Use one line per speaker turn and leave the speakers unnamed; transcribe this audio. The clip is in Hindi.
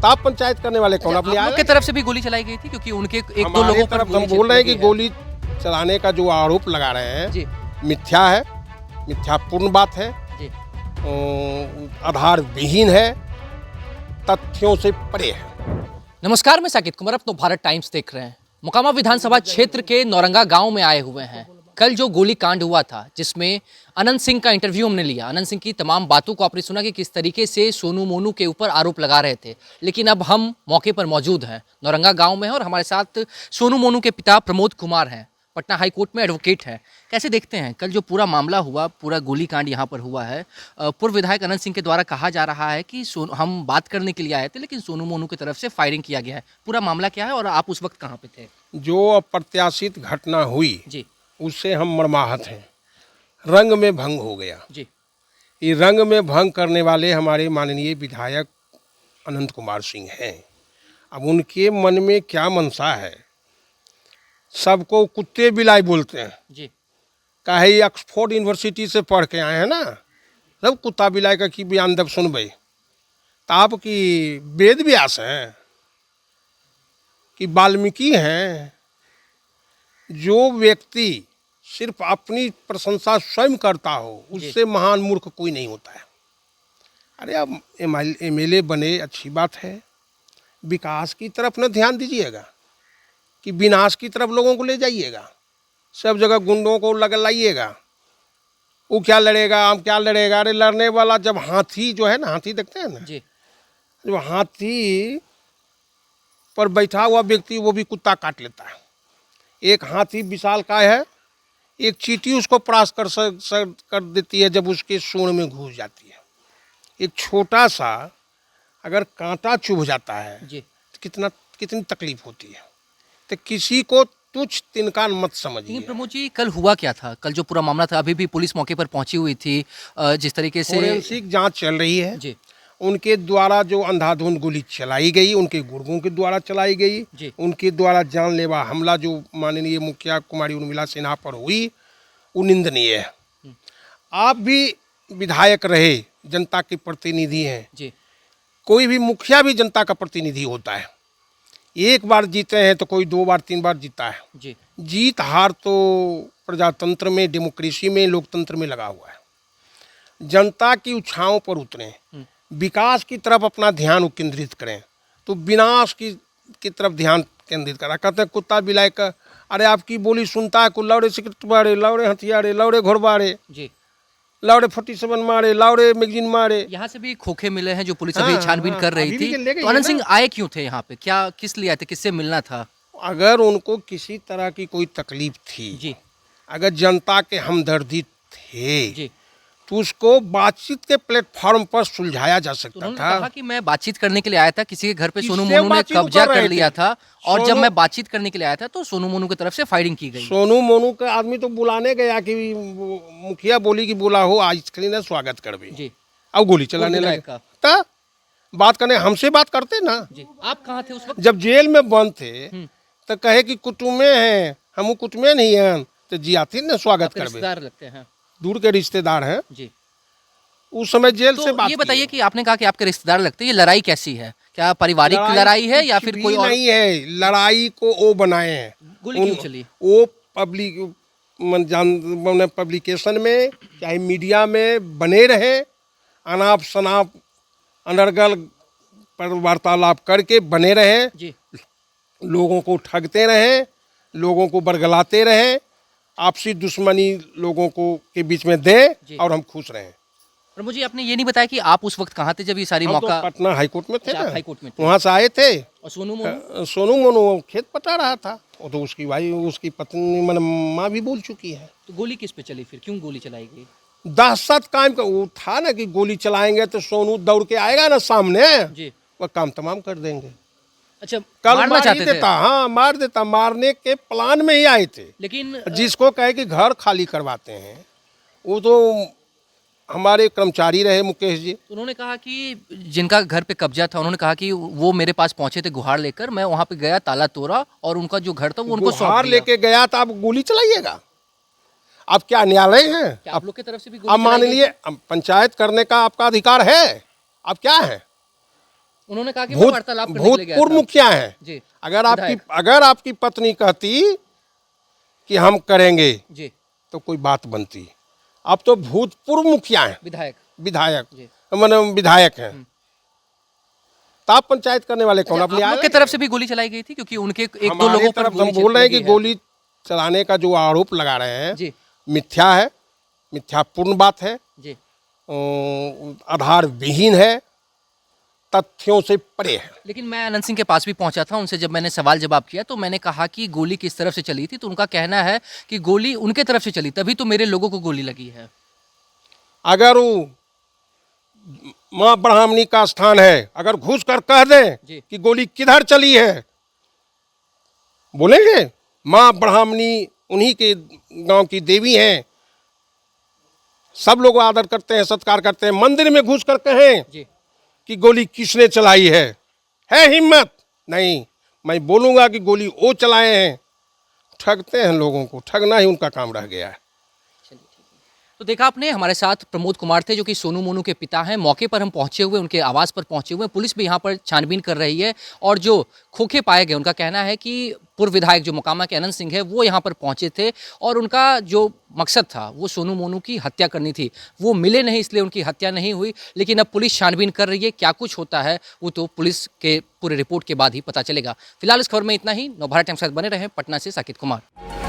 आप पंचायत करने वाले कौन? अपनी
आप लोग की तरफ से भी गोली चलाई गई थी क्योंकि उनके एक दो लोगों पर
हम बोल रहे हैं कि गोली चलाने का जो आरोप लगा रहे हैं
जी
मिथ्या है, मिथ्यापूर्ण बात है,
जी
आधार विहीन है, तथ्यों से परे है।
नमस्कार, मैं साकिब कुमार, अपनो भारत टाइम्स देख रहे हैं। मोकामा विधानसभा क्षेत्र के नौरंगा गांव में आए हुए हैं। कल जो गोलीकांड हुआ था जिसमें अनंत सिंह का इंटरव्यू हमने लिया, अनंत सिंह की तमाम बातों को आपने सुना कि किस तरीके से सोनू मोनू के ऊपर आरोप लगा रहे थे। लेकिन अब हम मौके पर मौजूद हैं, नौरंगा गांव में हैं और हमारे साथ सोनू मोनू के पिता प्रमोद कुमार हैं, पटना हाई कोर्ट में एडवोकेट हैं। कैसे देखते हैं कल जो पूरा मामला हुआ, पूरा गोलीकांड यहाँ पर हुआ है? पूर्व विधायक अनंत सिंह के द्वारा कहा जा रहा है कि हम बात करने के लिए आए थे लेकिन सोनू मोनू की तरफ से फायरिंग किया गया है। पूरा मामला क्या है और आप उस वक्त कहाँ पे थे?
जो अप्रत्याशित घटना हुई
जी
उससे हम मर्माहत हैं। रंग में भंग हो गया।
जी
ये रंग में भंग करने वाले हमारे माननीय विधायक अनंत कुमार सिंह हैं। अब उनके मन में क्या मनसा है, सबको कुत्ते बिलाई बोलते हैं।
जी
काहे ऑक्सफोर्ड यूनिवर्सिटी से पढ़ के आए हैं ना, सब कुत्ता बिलाई का की बयान जब सुनबे तो आप की वेद व्यास हैं कि वाल्मीकि हैं? जो व्यक्ति सिर्फ अपनी प्रशंसा स्वयं करता हो उससे महान मूर्ख कोई नहीं होता है। अरे अब एमएलए बने अच्छी बात है, विकास की तरफ न ध्यान दीजिएगा कि विनाश की तरफ लोगों को ले जाइएगा। सब जगह गुंडों को लाइएगा। वो क्या लड़ेगा, हम क्या लड़ेगा? अरे लड़ने वाला जब हाथी जो है ना, हाथी देखते हैं ना
जी
जो हाथी पर बैठा हुआ व्यक्ति वो भी कुत्ता काट लेता है। एक हाथी विशालकाय है, एक चींटी उसको परास कर देती है जब उसके सूंड में घुस जाती है। एक छोटा सा अगर कांटा चुभ जाता है
जी
तो कितनी तकलीफ होती है। तो किसी को तुच्छ तिनका मत समझिए।
लेकिन प्रमोद जी, कल हुआ क्या था? कल जो पूरा मामला था, अभी भी पुलिस मौके पर पहुंची हुई थी। जिस तरीके से
फोरेंसिक जांच चल रही है।
जी
उनके द्वारा जो अंधाधुंध गोली चलाई गई, उनके गुर्गों के द्वारा चलाई गई,
जी
उनके द्वारा जानलेवा हमला जो माननीय मुखिया कुमारी उर्मिला सिन्हा पर हुई वो निंदनीय है। आप भी विधायक रहे, जनता के प्रतिनिधि हैं।
जी
कोई भी मुखिया भी जनता का प्रतिनिधि होता है। एक बार जीते हैं तो कोई 2 बार 3 बार जीता है।
जी
जीत हार तो प्रजातंत्र में, डेमोक्रेसी में, लोकतंत्र में लगा हुआ है। जनता की इच्छाओं पर उतरें, विकास की तरफ अपना ध्यान केंद्रित करें, तो विनाश की तरफ ध्यान केंद्रित करा। कहते हैं कुत्ता बिलाई का, अरे आपकी बोली सुनता है, को लौड़े सिगरेट मारे, लौड़े हथियारे, लौड़े घोड़बारे,
जी
लौड़े 47 मारे, लौड़े मैगजीन मारे।
यहाँ से भी खोखे मिले हैं जो पुलिस अभी छानबीन कर रही
अभी भी
थी।
ले गई
तो
है
अनंत
ना।
सिंह आए क्यों थे यहाँ पे? क्या किस लिए आए थे? किससे मिलना था?
अगर उनको किसी तरह की कोई तकलीफ थी,
जी
अगर जनता के हमदर्दी थे,
जी
तो उसको बातचीत के प्लेटफॉर्म पर सुलझाया जा
तो
सकता
उन्होंने
था।
कहा कि मैं बातचीत करने के लिए आया था। किसी के घर पे
किससे
सोनू मोनू ने
बातचीत
कब्जा
कर रहे
कर लिया
थे?
था और जब
सोनू-
मैं बातचीत करने के लिए आया था तो सोनू मोनू की तरफ से फायरिंग की गई।
सोनू मोनू का आदमी तो बुलाने गया कि मुखिया बोली कि बोला हो आइसक्रीम स्वागत कर भी,
जी
अब गोली चलाने
पूर्व
लगे।
विधायक का।
तो बात करने हमसे बात करते ना।
जी आप कहाँ थे उस वक्त?
जब जेल में बंद थे तो कहे कि कुटुम्बे हैं, हम कुटुम्बे नहीं हैं, तो जी आती ना स्वागत
आपके
कर
रिश्तेदार लगते हैं।
दूर के रिश्तेदार हैं।
जी
उस समय जेल से
तो
बात
ये
की
बताइए
है।
कि आपने कहा कि आपके रिश्तेदार लगते हैं, ये लड़ाई कैसी है? क्या पारिवारिक लड़ाई है या
कुछ
फिर
भी
कोई और?
नहीं है, लड़ाई को वो बनाए हैं।
गोली क्यों चली?
वो पब्लिकेशन में चाहे मीडिया में बने रहे, अनाप शनाप अनर्गल पर वार्तालाप करके बने रहे,
जी
लोगों को ठगते रहे, लोगों को बरगलाते रहे, आपसी दुश्मनी लोगों को के बीच में दे
जी।
और हम खुश रहे।
और मुझे आपने ये नहीं बताया कि आप उस वक्त कहाँ थे जब ये सारी
हम
मौका?
तो पटना हाईकोर्ट में थे
अच्छा, आप
ना,
हाईकोर्ट में थे।
वहाँ से आए थे।
और सोनू मोनू?
सोनू मोनू खेत पटा रहा था, वो तो उसकी भाई उसकी पत्नी मन माँ भी बोल चुकी है।
तो गोली किस पे चली फिर? क्यों गोली चलाई गई?
दहशत कायम का वो था ना कि गोली चलाएंगे तो सोनू दौड़ के आएगा ना सामने,
जी
वह काम तमाम कर देंगे।
अच्छा,
कल
मारना
मार ही
चाहते थे
देता, हाँ मार देता, मारने के प्लान में ही आए थे।
लेकिन
जिसको कहे कि घर खाली करवाते हैं, वो तो हमारे कर्मचारी रहे मुकेश जी।
तो उन्होंने कहा कि जिनका घर पे कब्जा था, उन्होंने कहा कि वो मेरे पास पहुंचे थे गुहार लेकर, मैं वहां पे गया, ताला तोड़ा और उनका जो घर था वो उनको सौंप
गुहार
दिया।
लेके गया तो आप गोली चलाइएगा? आप क्या न्यायालय हैं?
क्या आप लोग की तरफ से भी
अब
गोली
मान
चलाई गई
लीजिए
थी?
पंचायत करने का आपका अधिकार है, आप क्या है?
उन्होंने कहा कि मैं वार्तालाप करने के लिए गया
भूतपूर्व
था।
मुखिया हैं।
जी
अगर आपकी पत्नी कहती कि हम करेंगे
जी
तो कोई बात बनती। अब तो भूतपूर्व मुखिया हैं,
विधायक
विधायक
जी।
माने विधायक हैं, तो आप पंचायत करने वाले कौन?
अच्छा,
अपने
आप लोग की तरफ से भी गोली चलाई गई थी क्योंकि उनके एक दो
हमारी
लोगों पर
तरफ
गोली
हम बोल रहे हैं कि
लगी है।
गोली चलाने का जो आरोप लगा रहे हैं
जी
मिथ्या है, मिथ्यापूर्ण बात है,
जी
आधार विहीन है, तथ्यों से परे है।
लेकिन मैं अनंत सिंह के पास भी पहुंचा था, उनसे जब मैंने सवाल जवाब किया तो मैंने कहा कि गोली किस तरफ से चली थी, तो उनका कहना है कि गोली उनके तरफ से चली, तभी तो मेरे लोगों को गोली लगी है।
अगर वो माँ ब्राह्मणी का स्थान है, अगर घुस कर कह दें
जी।
कि गोली किधर चली है, बोलेंगे? माँ ब्राह्मणी उन्हीं के गांव की देवी हैं, सब लोग आदर करते हैं, सत्कार करते हैं। मंदिर में घुस कर कहें
जी
कि गोली किसने चलाई है हिम्मत? नहीं, मैं बोलूंगा कि गोली वो चलाए हैं। ठगते हैं लोगों को, ठगना ही उनका काम रह गया है।
तो देखा आपने, हमारे साथ प्रमोद कुमार थे जो कि सोनू मोनू के पिता हैं। मौके पर हम पहुंचे हुए, उनके आवास पर पहुंचे हुए, पुलिस भी यहां पर छानबीन कर रही है और जो खोखे पाए गए, उनका कहना है कि पूर्व विधायक जो मोकामा के अनंत सिंह है वो यहां पर पहुंचे थे और उनका जो मकसद था वो सोनू मोनू की हत्या करनी थी। वो मिले नहीं, इसलिए उनकी हत्या नहीं हुई। लेकिन अब पुलिस छानबीन कर रही है, क्या कुछ होता है वो तो पुलिस के पूरे रिपोर्ट के बाद ही पता चलेगा। फिलहाल इस खबर में इतना ही। नवभारत टाइम्स के साथ बने रहें। पटना से साकिब कुमार।